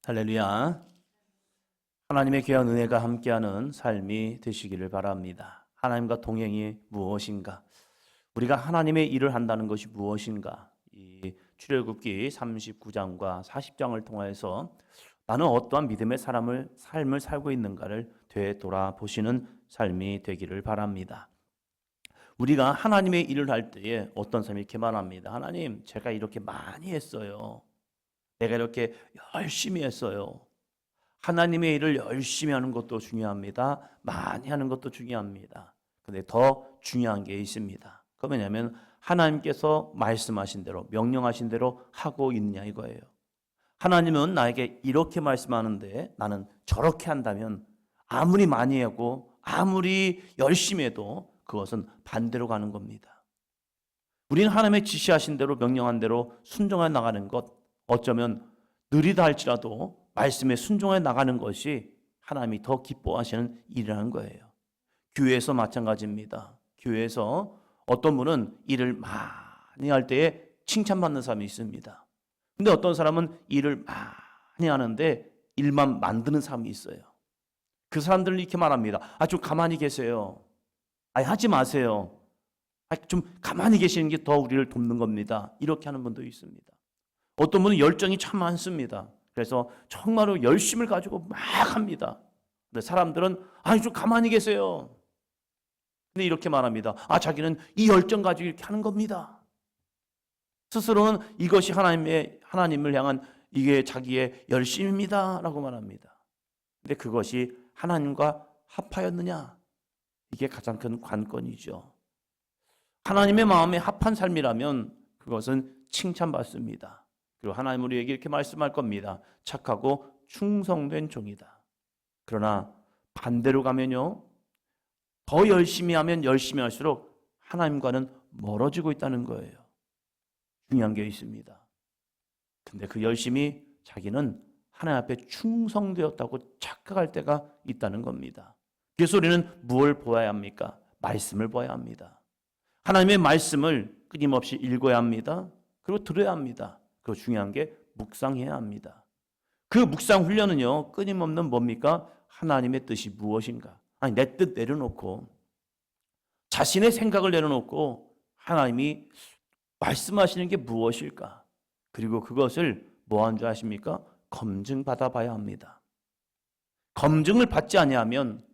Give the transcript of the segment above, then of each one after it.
할렐루야. 하나님의 귀한 은혜가 함께하는 삶이 되시기를 바랍니다. 하나님과 동행이 무엇인가? 우리가 하나님의 일을 한다는 것이 무엇인가? 이 출애굽기 39장과 40장을 통해서 나는 어떠한 믿음의 삶을 살고 있는가를 되돌아보시는 삶이 되기를 바랍니다. 우리가 하나님의 일을 할 때에 어떤 사람이 이렇게 말합니다. 하나님, 제가 이렇게 많이 했어요. 내가 이렇게 열심히 했어요. 하나님의 일을 열심히 하는 것도 중요합니다. 많이 하는 것도 중요합니다. 근데 더 중요한 게 있습니다. 그건 뭐냐면 하나님께서 말씀하신 대로, 명령하신 대로 하고 있느냐 이거예요. 하나님은 나에게 이렇게 말씀하는데 나는 저렇게 한다면 아무리 많이 하고 아무리 열심히 해도 그것은 반대로 가는 겁니다. 우리는 하나님의 지시하신 대로 명령한 대로 순종해 나가는 것, 어쩌면 느리다 할지라도 말씀에 순종해 나가는 것이 하나님이 더 기뻐하시는 일이라는 거예요. 교회에서 마찬가지입니다. 교회에서 어떤 분은 일을 많이 할 때에 칭찬받는 사람이 있습니다. 근데 어떤 사람은 일을 많이 하는데 일만 만드는 사람이 있어요. 그 사람들은 이렇게 말합니다. 좀 가만히 계세요. 하지 마세요. 좀 가만히 계시는 게 더 우리를 돕는 겁니다. 이렇게 하는 분도 있습니다. 어떤 분은 열정이 참 많습니다. 그래서 정말로 열심을 가지고 막 합니다. 근데 사람들은 좀 가만히 계세요. 근데 이렇게 말합니다. 자기는 이 열정 가지고 이렇게 하는 겁니다. 스스로는 이것이 하나님을 향한 이게 자기의 열심입니다라고 말합니다. 근데 그것이 하나님과 합하였느냐? 이게 가장 큰 관건이죠. 하나님의 마음에 합한 삶이라면 그것은 칭찬받습니다. 그리고 하나님 우리에게 이렇게 말씀할 겁니다. 착하고 충성된 종이다. 그러나 반대로 가면요, 더 열심히 하면 열심히 할수록 하나님과는 멀어지고 있다는 거예요. 중요한 게 있습니다. 근데 그 열심히 자기는 하나님 앞에 충성되었다고 착각할 때가 있다는 겁니다. 그래서 우리는 무엇을 보아야 합니까? 말씀을 보아야 합니다. 하나님의 말씀을 끊임없이 읽어야 합니다. 그리고 들어야 합니다. 그 중요한 게 묵상해야 합니다. 그 묵상 훈련은요, 끊임없는 뭡니까? 하나님의 뜻이 무엇인가? 내 뜻 내려놓고 자신의 생각을 내려놓고 하나님이 말씀하시는 게 무엇일까? 그리고 그것을 뭐한 줄 아십니까? 검증받아 봐야 합니다. 검증을 받지 아니하면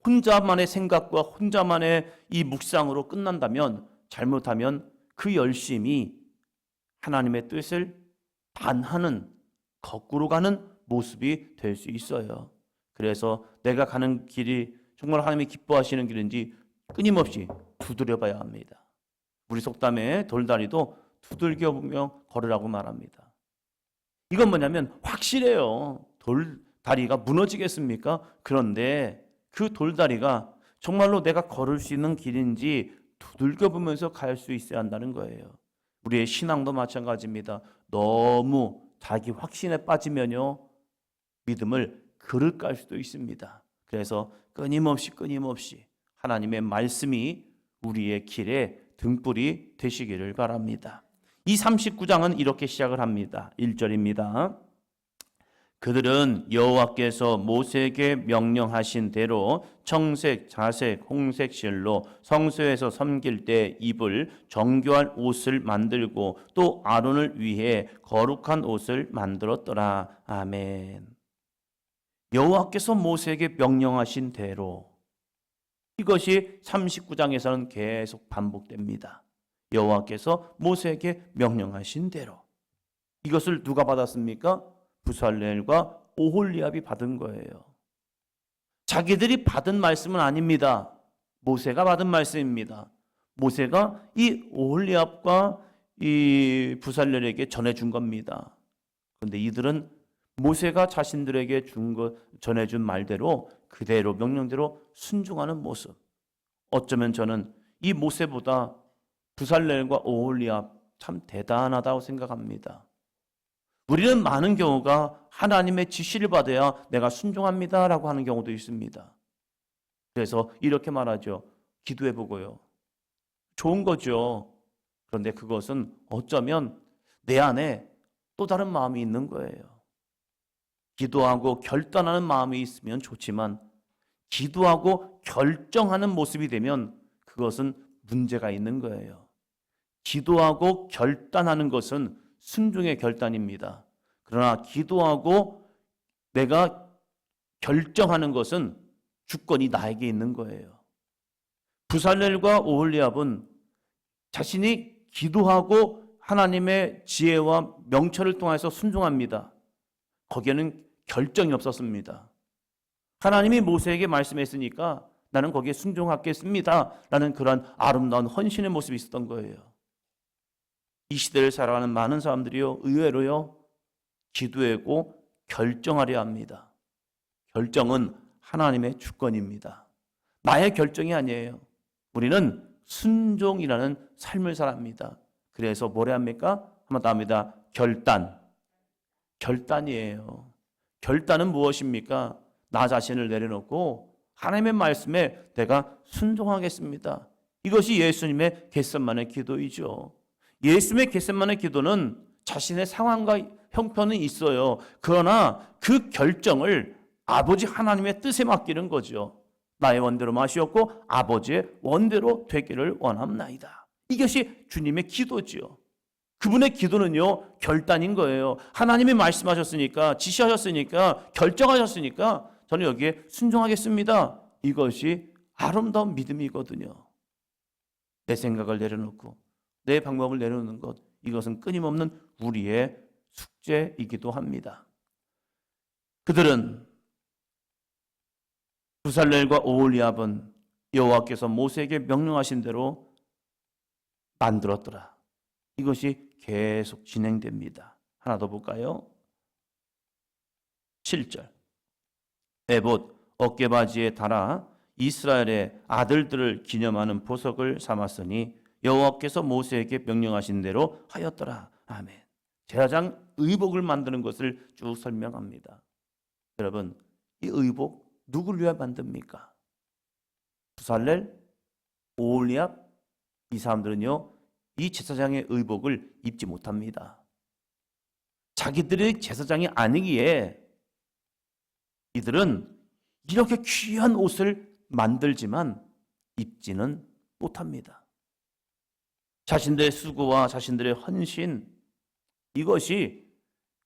혼자만의 생각과 혼자만의 이 묵상으로 끝난다면 잘못하면 그 열심이 하나님의 뜻을 반하는, 거꾸로 가는 모습이 될 수 있어요. 그래서 내가 가는 길이 정말 하나님이 기뻐하시는 길인지 끊임없이 두드려 봐야 합니다. 우리 속담에 돌다리도 두들겨 보며 걸으라고 말합니다. 이건 뭐냐면 확실해요. 돌다리가 무너지겠습니까? 그런데 그 돌다리가 정말로 내가 걸을 수 있는 길인지 두들겨 보면서 갈 수 있어야 한다는 거예요. 우리의 신앙도 마찬가지입니다. 너무 자기 확신에 빠지면요, 믿음을 그릇 깔 수도 있습니다. 그래서 끊임없이 하나님의 말씀이 우리의 길에 등불이 되시기를 바랍니다. 이 39장은 이렇게 시작을 합니다. 1절입니다. 그들은 여호와께서 모세에게 명령하신 대로 청색, 자색, 홍색 실로 성소에서 섬길 때 입을 정교할 옷을 만들고 또 아론을 위해 거룩한 옷을 만들었더라. 아멘. 여호와께서 모세에게 명령하신 대로, 이것이 39장에서는 계속 반복됩니다. 여호와께서 모세에게 명령하신 대로. 이것을 누가 받았습니까? 부살렐과 오홀리압이 받은 거예요. 자기들이 받은 말씀은 아닙니다. 모세가 받은 말씀입니다. 모세가 이 오홀리압과 이 부살렐에게 전해준 겁니다. 그런데 이들은 모세가 자신들에게 전해준 말대로 그대로 명령대로 순종하는 모습. 어쩌면 저는 이 모세보다 부살렐과 오홀리압 참 대단하다고 생각합니다. 우리는 많은 경우가 하나님의 지시를 받아야 내가 순종합니다라고 하는 경우도 있습니다. 그래서 이렇게 말하죠. 기도해보고요. 좋은 거죠. 그런데 그것은 어쩌면 내 안에 또 다른 마음이 있는 거예요. 기도하고 결단하는 마음이 있으면 좋지만 기도하고 결정하는 모습이 되면 그것은 문제가 있는 거예요. 기도하고 결단하는 것은 순종의 결단입니다. 그러나 기도하고 내가 결정하는 것은 주권이 나에게 있는 거예요. 부살렐과 오홀리압은 자신이 기도하고 하나님의 지혜와 명철을 통해서 순종합니다. 거기에는 결정이 없었습니다. 하나님이 모세에게 말씀했으니까 나는 거기에 순종하겠습니다 라는 그런 아름다운 헌신의 모습이 있었던 거예요. 이 시대를 살아가는 많은 사람들이요, 의외로요, 기도하고 결정하려 합니다. 결정은 하나님의 주권입니다. 나의 결정이 아니에요. 우리는 순종이라는 삶을 살합니다. 그래서 뭐래 합니까? 한번 더 합니다. 결단이에요. 결단은 무엇입니까? 나 자신을 내려놓고 하나님의 말씀에 내가 순종하겠습니다. 이것이 예수님의 겟세마네 기도이죠. 예수님의 겟세마네 기도는 자신의 상황과 형편은 있어요. 그러나 그 결정을 아버지 하나님의 뜻에 맡기는 거죠. 나의 원대로 마시옵고 아버지의 원대로 되기를 원합나이다. 이것이 주님의 기도지요. 그분의 기도는요, 결단인 거예요. 하나님이 말씀하셨으니까, 지시하셨으니까, 결정하셨으니까 저는 여기에 순종하겠습니다. 이것이 아름다운 믿음이거든요. 내 생각을 내려놓고 내 방법을 내려놓는 것, 이것은 끊임없는 우리의 숙제이기도 합니다. 그들은 부살렐과 오홀리압은 여호와께서 모세에게 명령하신 대로 만들었더라. 이것이 계속 진행됩니다. 하나 더 볼까요? 7절. 에봇 어깨바지에 달아 이스라엘의 아들들을 기념하는 보석을 삼았으니 여호와께서 모세에게 명령하신 대로 하였더라. 아멘. 제사장 의복을 만드는 것을 쭉 설명합니다. 여러분, 이 의복 누구를 위해 만듭니까? 부살렐, 오홀리압, 이 사람들은요, 이 제사장의 의복을 입지 못합니다. 자기들이 제사장이 아니기에 이들은 이렇게 귀한 옷을 만들지만 입지는 못합니다. 자신들의 수고와 자신들의 헌신, 이것이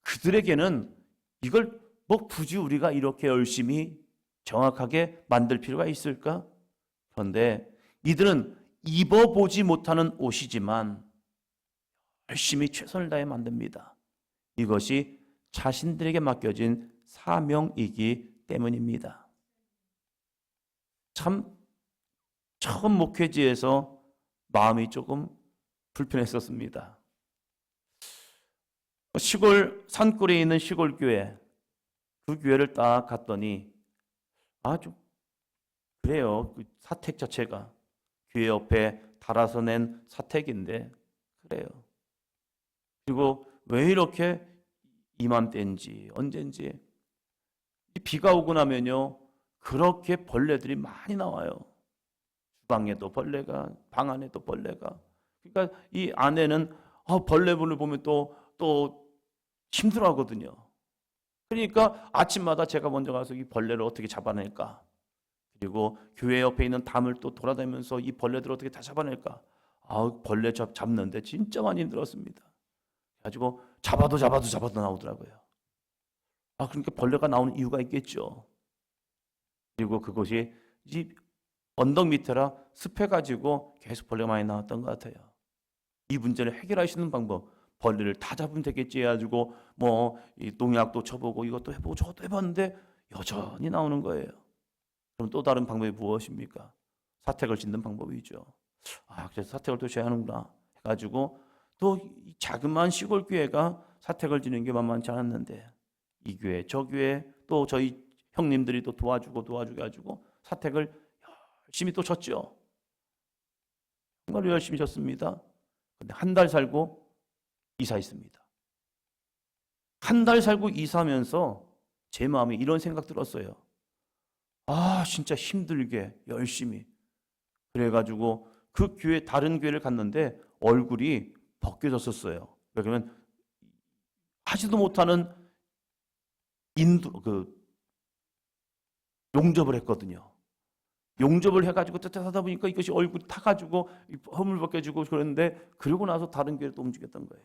그들에게는 이걸 굳이 우리가 이렇게 열심히 정확하게 만들 필요가 있을까? 그런데 이들은 입어보지 못하는 옷이지만 열심히 최선을 다해 만듭니다. 이것이 자신들에게 맡겨진 사명이기 때문입니다. 참 처음 목회지에서 마음이 조금 불편했었습니다. 시골 산골에 있는 시골 교회, 그 교회를 딱 갔더니 좀 그래요. 그 사택 자체가 교회 옆에 달아서 낸 사택인데 그래요. 그리고 왜 이렇게 이맘때인지 언젠지 비가 오고 나면요, 그렇게 벌레들이 많이 나와요. 주방에도 벌레가, 방 안에도 벌레가. 그러니까 이 아내는 벌레분을 보면 또 힘들어하거든요. 그러니까 아침마다 제가 먼저 가서 이 벌레를 어떻게 잡아낼까? 그리고 교회 옆에 있는 담을 또 돌아다니면서 이 벌레들을 어떻게 다 잡아낼까? 벌레 잡는데 진짜 많이 힘들었습니다. 그래가지고 잡아도 나오더라고요. 그러니까 벌레가 나오는 이유가 있겠죠. 그리고 그곳이 이 언덕 밑에라 습해가지고 계속 벌레가 많이 나왔던 것 같아요. 이 문제를 해결할 수 있는 방법, 벌레를 다 잡으면 되겠지 해가지고 이 농약도 쳐보고 이것도 해보고 저것도 해봤는데 여전히 나오는 거예요. 그럼 또 다른 방법이 무엇입니까? 사택을 짓는 방법이죠. 그래서 사택을 또 지어야 하는구나 해가지고 또 이 자그마한 시골 교회가 사택을 짓는 게 만만치 않았는데 이 교회 저 교회 또 저희 형님들이 또 도와주고 가지고 사택을 열심히 또 졌죠. 정말 열심히 졌습니다. 근데 한 달 살고 이사했습니다. 한 달 살고 이사하면서 제 마음에 이런 생각 들었어요. 진짜 힘들게 열심히. 그래가지고 그 교회 다른 교회를 갔는데 얼굴이 벗겨졌었어요. 왜냐면 하지도 못하는 용접을 했거든요. 용접을 해가지고 하다 보니까 이것이 얼굴이 타가지고 허물 벗겨지고 그러는데, 그러고 나서 다른 교회로 또 움직였던 거예요.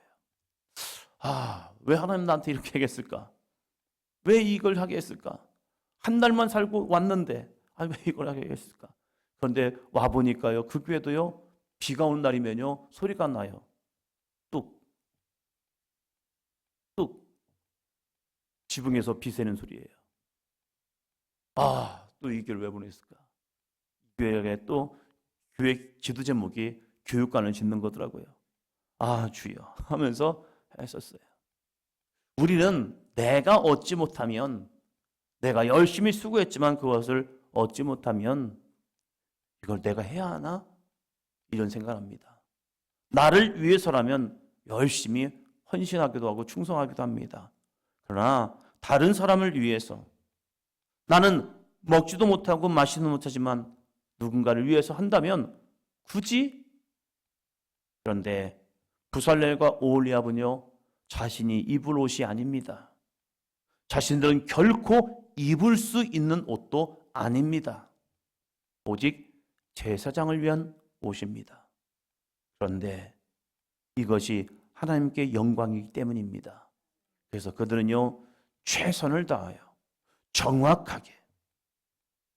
왜 하나님 나한테 이렇게 하겠을까? 왜 이걸 하게 했을까? 한 달만 살고 왔는데 왜 이걸 하게 했을까? 그런데 와 보니까요, 그 교회도요, 비가 오는 날이면요 소리가 나요. 뚝 뚝 지붕에서 비 새는 소리예요. 또 이 교회를 왜 보냈을까? 이 교회에 또 교회 지도 제목이 교육관을 짓는 거더라고요. 주여 하면서 했었어요. 우리는 내가 얻지 못하면, 내가 열심히 수고했지만 그것을 얻지 못하면 이걸 내가 해야 하나? 이런 생각을 합니다. 나를 위해서라면 열심히 헌신하기도 하고 충성하기도 합니다. 그러나 다른 사람을 위해서, 나는 먹지도 못하고 마시지도 못하지만 누군가를 위해서 한다면 굳이? 그런데 부살렐과 오홀리압은요, 자신이 입을 옷이 아닙니다. 자신들은 결코 입을 수 있는 옷도 아닙니다. 오직 제사장을 위한 옷입니다. 그런데 이것이 하나님께 영광이기 때문입니다. 그래서 그들은요, 최선을 다하여 정확하게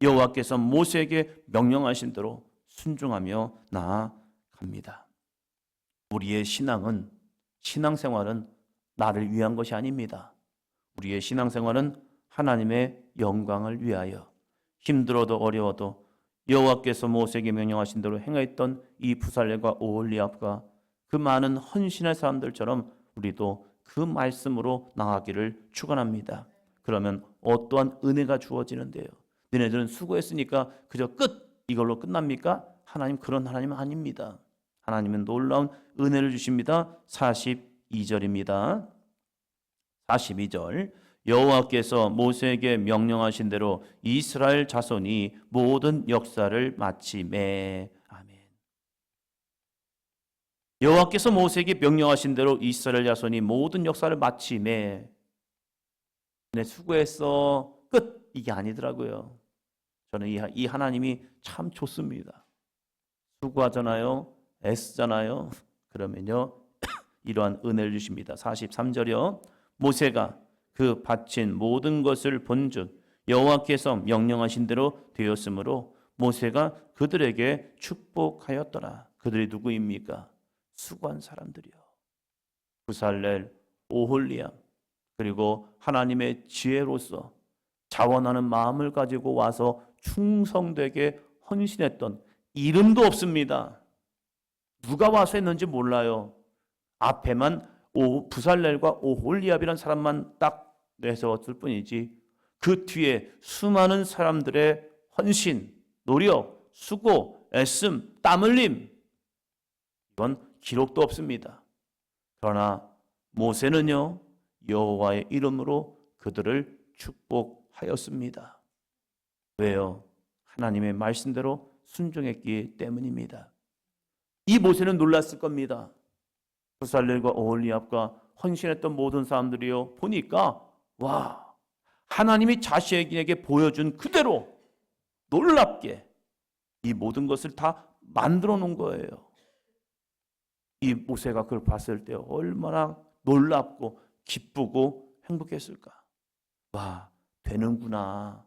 여호와께서 모세에게 명령하신 대로 순종하며 나아갑니다. 우리의 신앙생활은 나를 위한 것이 아닙니다. 우리의 신앙생활은 하나님의 영광을 위하여, 힘들어도 어려워도 여호와께서 모세에게 명령하신 대로 행했던 이 부살렐과 오홀리압과 그 많은 헌신의 사람들처럼 우리도 그 말씀으로 나아가기를 축원합니다. 그러면 어떠한 은혜가 주어지는데요? 너네들은 수고했으니까 그저 끝, 이걸로 끝납니까? 하나님 그런 하나님은 아닙니다. 하나님은 놀라운 은혜를 주십니다. 42절입니다. 42절, 여호와께서 모세에게 명령하신 대로 이스라엘 자손이 모든 역사를 마치매. 아멘. 여호와께서 모세에게 명령하신 대로 이스라엘 자손이 모든 역사를 마치매. 내 수고했어, 끝, 이게 아니더라고요. 저는 이 하나님이 참 좋습니다. 수고하잖아요, 애쓰잖아요. 그러면요 이러한 은혜를 주십니다. 43절이요, 모세가 그 바친 모든 것을 본즉 여호와께서 명령하신 대로 되었으므로 모세가 그들에게 축복하였더라. 그들이 누구입니까? 수고한 사람들이요. 부살렐, 오홀리압, 그리고 하나님의 지혜로서 자원하는 마음을 가지고 와서 충성되게 헌신했던, 이름도 없습니다. 누가 와서 했는지 몰라요. 앞에만 부살렐과 오홀리압이라는 사람만 딱 내세웠을 뿐이지, 그 뒤에 수많은 사람들의 헌신, 노력, 수고, 애씀, 땀 흘림, 이건 기록도 없습니다. 그러나 모세는요, 여호와의 이름으로 그들을 축복하였습니다. 왜요? 하나님의 말씀대로 순종했기 때문입니다. 이 모세는 놀랐을 겁니다. 부살렐과 오홀리압과 헌신했던 모든 사람들이요, 보니까 와, 하나님이 자신에게 보여준 그대로 놀랍게 이 모든 것을 다 만들어 놓은 거예요. 이 모세가 그걸 봤을 때 얼마나 놀랍고 기쁘고 행복했을까. 와, 되는구나,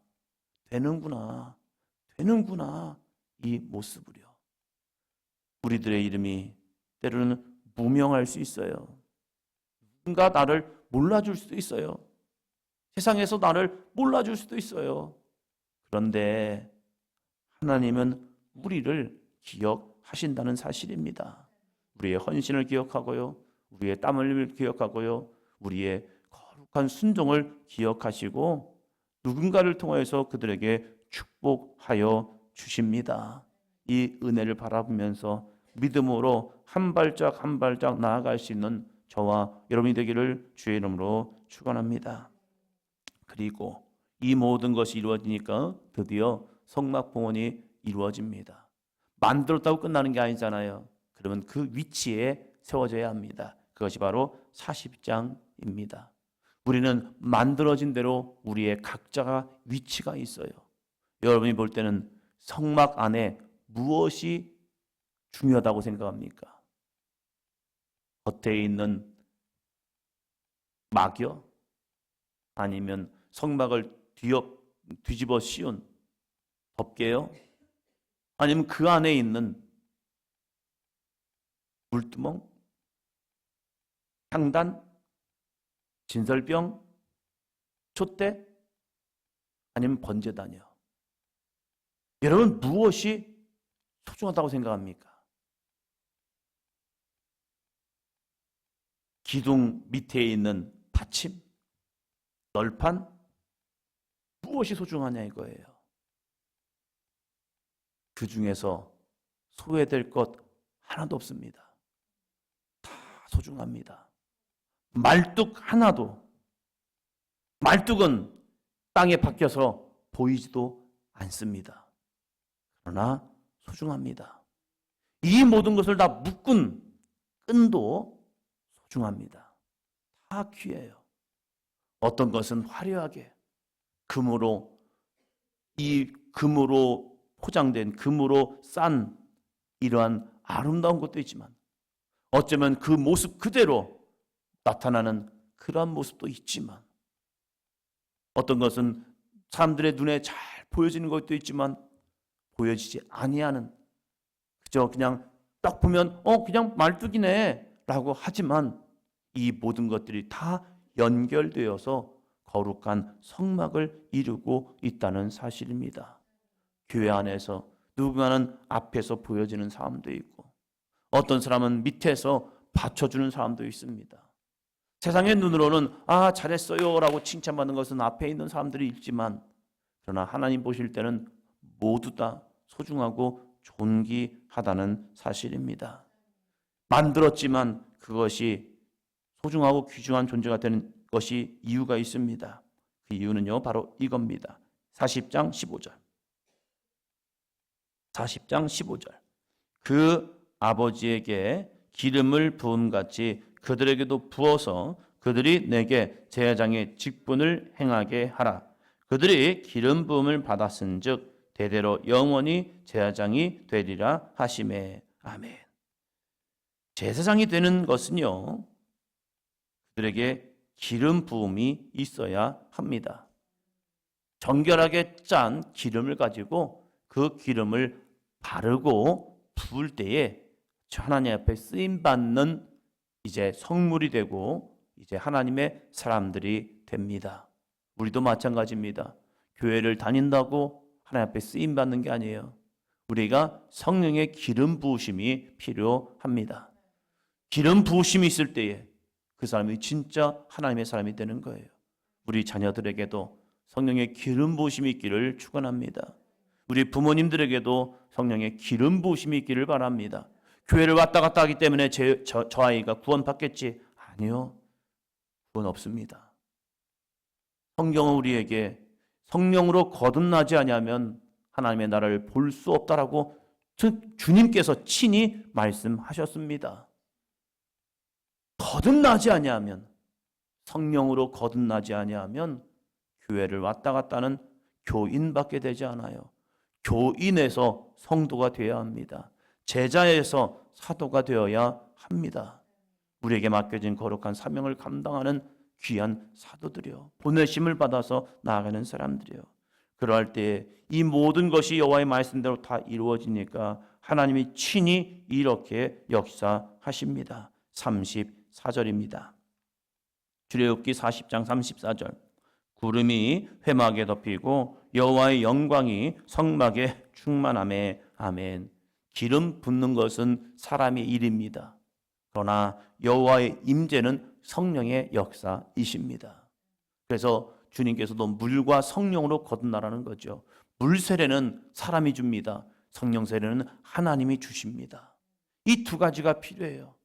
이 모습을요. 우리들의 이름이 때로는 무명할 수 있어요. 누군가 나를 몰라줄 수도 있어요. 세상에서 나를 몰라줄 수도 있어요. 그런데 하나님은 우리를 기억하신다는 사실입니다. 우리의 헌신을 기억하고요, 우리의 땀 흘림을 기억하고요, 우리의 거룩한 순종을 기억하시고 누군가를 통해서 그들에게 축복하여 주십니다. 이 은혜를 바라보면서 믿음으로 한 발짝 한 발짝 나아갈 수 있는 저와 여러분이 되기를 주의 이름으로 축원합니다. 그리고 이 모든 것이 이루어지니까 드디어 성막봉헌이 이루어집니다. 만들었다고 끝나는 게 아니잖아요. 그러면 그 위치에 세워져야 합니다. 그것이 바로 40장입니다. 우리는 만들어진 대로 우리의 각자가 위치가 있어요. 여러분이 볼 때는 성막 안에 무엇이 중요하다고 생각합니까? 겉에 있는 막이요? 아니면 성막을 뒤집어 씌운 덮개요? 아니면 그 안에 있는 물두멍? 향단? 진설병? 촛대? 아니면 번제단이요? 여러분 무엇이 소중하다고 생각합니까? 기둥 밑에 있는 받침? 널판? 무엇이 소중하냐 이거예요. 그 중에서 소외될 것 하나도 없습니다. 다 소중합니다. 말뚝 하나도, 말뚝은 땅에 박혀서 보이지도 않습니다. 그러나 소중합니다. 이 모든 것을 다 묶은 끈도 소중합니다. 다 귀해요. 어떤 것은 화려하게 금으로 포장된, 금으로 싼 이러한 아름다운 것도 있지만 어쩌면 그 모습 그대로 나타나는 그러한 모습도 있지만 어떤 것은 사람들의 눈에 잘 보여지는 것도 있지만 보여지지 아니하는, 그저 그냥 딱 보면 그냥 말뚝이네 라고 하지만 이 모든 것들이 다 연결되어서 거룩한 성막을 이루고 있다는 사실입니다. 교회 안에서 누군가는 앞에서 보여지는 사람도 있고 어떤 사람은 밑에서 받쳐주는 사람도 있습니다. 세상의 눈으로는 잘했어요 라고 칭찬받는 것은 앞에 있는 사람들이 있지만 그러나 하나님 보실 때는 모두 다 소중하고 존귀하다는 사실입니다. 만들었지만 그것이 소중하고 귀중한 존재가 되는 것이 이유가 있습니다. 그 이유는요 바로 이겁니다. 40장 15절. 40장 15절. 그 아버지에게 기름을 부음같이 그들에게도 부어서 그들이 내게 제사장의 직분을 행하게 하라. 그들이 기름 부음을 받았은즉 대대로 영원히 제사장이 되리라 하시매. 아멘. 제사장이 되는 것은요 그들에게 기름 부음이 있어야 합니다. 정결하게 짠 기름을 가지고 그 기름을 바르고 부을 때에 하나님 앞에 쓰임 받는 이제 성물이 되고 이제 하나님의 사람들이 됩니다. 우리도 마찬가지입니다. 교회를 다닌다고 하나님 앞에 쓰임 받는 게 아니에요. 우리가 성령의 기름 부으심이 필요합니다. 기름 부으심이 있을 때에 그 사람이 진짜 하나님의 사람이 되는 거예요. 우리 자녀들에게도 성령의 기름 부으심이 있기를 축원합니다. 우리 부모님들에게도 성령의 기름 부으심이 있기를 바랍니다. 교회를 왔다 갔다 하기 때문에 저 아이가 구원받겠지? 아니요. 구원 없습니다. 성경은 우리에게 성령으로 거듭나지 아니하면 하나님의 나라를 볼 수 없다라고 주님께서 친히 말씀하셨습니다. 거듭나지 아니하면, 성령으로 거듭나지 아니하면 교회를 왔다 갔다 하는 교인밖에 되지 않아요. 교인에서 성도가 되어야 합니다. 제자에서 사도가 되어야 합니다. 우리에게 맡겨진 거룩한 사명을 감당하는 귀한 사도들이요, 보내심을 받아서 나아가는 사람들이요. 그러할 때 이 모든 것이 여호와의 말씀대로 다 이루어지니까 하나님이 친히 이렇게 역사하십니다. 34절입니다. 출애굽기 40장 34절. 구름이 회막에 덮이고 여호와의 영광이 성막에 충만하매. 아멘. 기름 붓는 것은 사람의 일입니다. 그러나 여호와의 임재는 성령의 역사이십니다. 그래서 주님께서도 물과 성령으로 거듭나라는 거죠. 물 세례는 사람이 줍니다. 성령 세례는 하나님이 주십니다. 이 두 가지가 필요해요.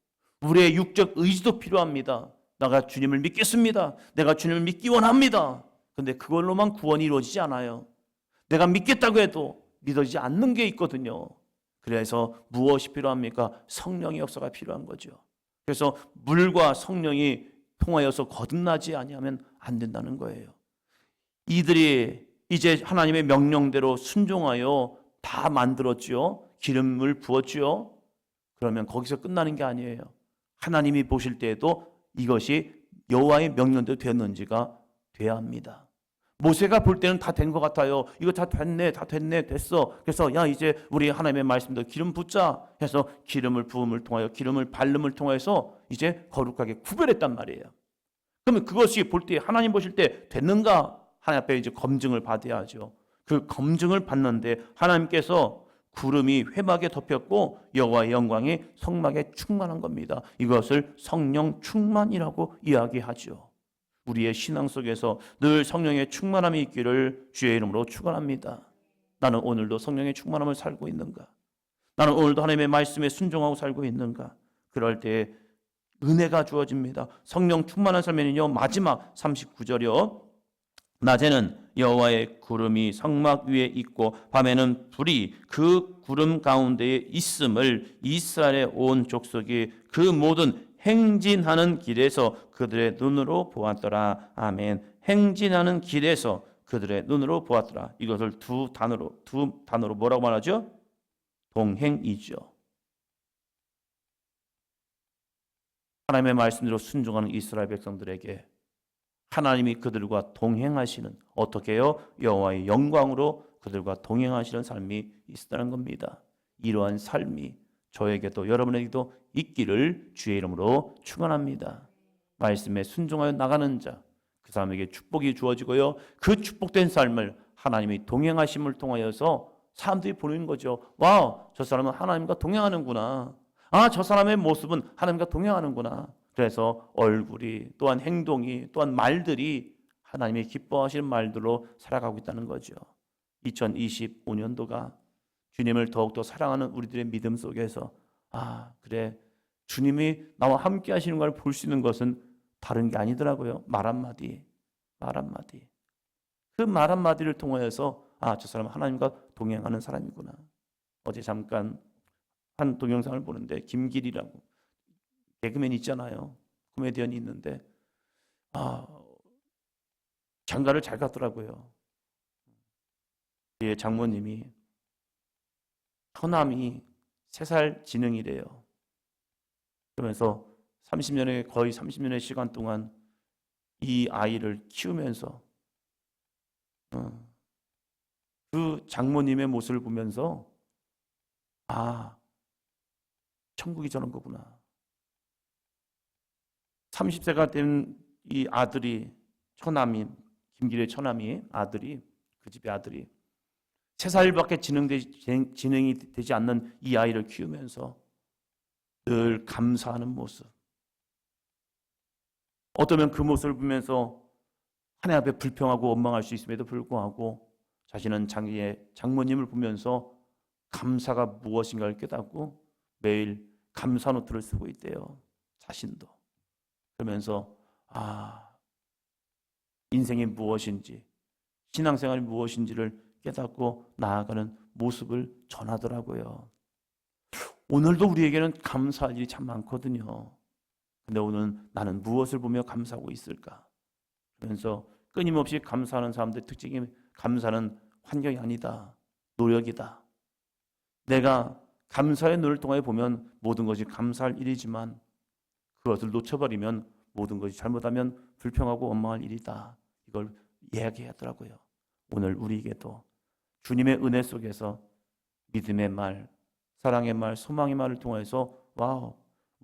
우리의 육적 의지도 필요합니다. 내가 주님을 믿겠습니다. 내가 주님을 믿기 원합니다. 그런데 그걸로만 구원이 이루어지지 않아요. 내가 믿겠다고 해도 믿어지지 않는 게 있거든요. 그래서 무엇이 필요합니까? 성령의 역사가 필요한 거죠. 그래서 물과 성령이 통하여서 거듭나지 아니하면 안 된다는 거예요. 이들이 이제 하나님의 명령대로 순종하여 다 만들었죠. 기름을 부었죠. 그러면 거기서 끝나는 게 아니에요. 하나님이 보실 때에도 이것이 여호와의 명령대로 되었는지가 돼야 합니다. 모세가 볼 때는 다 된 것 같아요. 이거 다 됐네, 다 됐네, 됐어. 그래서 야 이제 우리 하나님의 말씀대로 기름 붓자 해서 기름을 부음을 통하여 기름을 바름을 통해서 이제 거룩하게 구별했단 말이에요. 그러면 그것이 볼 때 하나님 보실 때 됐는가? 하나님 앞에 이제 검증을 받아야죠. 그 검증을 받는데 하나님께서 구름이 회막에 덮였고 여호와의 영광이 성막에 충만한 겁니다. 이것을 성령 충만이라고 이야기하죠. 우리의 신앙 속에서 늘 성령의 충만함이 있기를 주의 이름으로 축원합니다. 나는 오늘도 성령의 충만함을 살고 있는가? 나는 오늘도 하나님의 말씀에 순종하고 살고 있는가? 그럴 때 은혜가 주어집니다. 성령 충만한 삶에는요, 마지막 39절이요. 낮에는 여호와의 구름이 성막 위에 있고 밤에는 불이 그 구름 가운데에 있음을 이스라엘의 온 족속이 그 모든 행진하는 길에서 그들의 눈으로 보았더라. 아멘. 행진하는 길에서 그들의 눈으로 보았더라. 이것을 두 단어로 뭐라고 말하죠? 동행이죠. 하나님의 말씀대로 순종하는 이스라엘 백성들에게 하나님이 그들과 동행하시는, 어떻게 해요? 여호와의 영광으로 그들과 동행하시는 삶이 있다는 겁니다. 이러한 삶이 저에게도 여러분에게도 있기를 주의 이름으로 축원합니다. 말씀에 순종하여 나가는 자, 그 사람에게 축복이 주어지고요. 그 축복된 삶을 하나님이 동행하심을 통하여서 사람들이 보는 거죠. 와, 저 사람은 하나님과 동행하는구나. 아, 저 사람의 모습은 하나님과 동행하는구나. 그래서 얼굴이 또한 행동이 또한 말들이 하나님이 기뻐하시는 말들로 살아가고 있다는 거죠. 2025년도가 주님을 더욱더 사랑하는 우리들의 믿음 속에서 그래, 주님이 나와 함께 하시는 걸 볼 수 있는 것은 다른 게 아니더라고요. 말 한마디. 그 말 한마디를 통하여서 저 사람은 하나님과 동행하는 사람이구나. 어제 잠깐 한 동영상을 보는데 김길이라고 개그맨 있잖아요. 코미디언이 있는데 장가를 잘 갔더라고요. 예, 장모님이 처남이 3살 지능이래요. 그러면서 거의 30년의 시간 동안 이 아이를 키우면서 그 장모님의 모습을 보면서 천국이 저런 거구나. 30세가 된 이 아들이, 처남이, 김길의 처남이 아들이, 그 집의 아들이 3살밖에 지능이 되지 않는 이 아이를 키우면서 늘 감사하는 모습. 어쩌면 그 모습을 보면서 하나님 앞에 불평하고 원망할 수 있음에도 불구하고 자신은 자기의 장모님을 보면서 감사가 무엇인가를 깨닫고 매일 감사 노트를 쓰고 있대요. 자신도. 그러면서 인생이 무엇인지, 신앙생활이 무엇인지를 깨닫고 나아가는 모습을 전하더라고요. 오늘도 우리에게는 감사할 일이 참 많거든요. 근데 오늘 나는 무엇을 보며 감사하고 있을까? 그러면서 끊임없이 감사하는 사람들의 특징이, 감사는 환경이 아니다. 노력이다. 내가 감사의 눈을 통해 보면 모든 것이 감사할 일이지만 그것을 놓쳐버리면 모든 것이 잘못하면 불평하고 원망할 일이다. 이걸 이야기하더라고요. 오늘 우리에게도 주님의 은혜 속에서 믿음의 말, 사랑의 말, 소망의 말을 통해서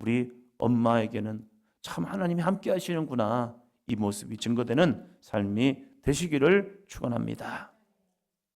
우리 엄마에게는 참 하나님이 함께 하시는구나, 이 모습이 증거되는 삶이 되시기를 축원합니다.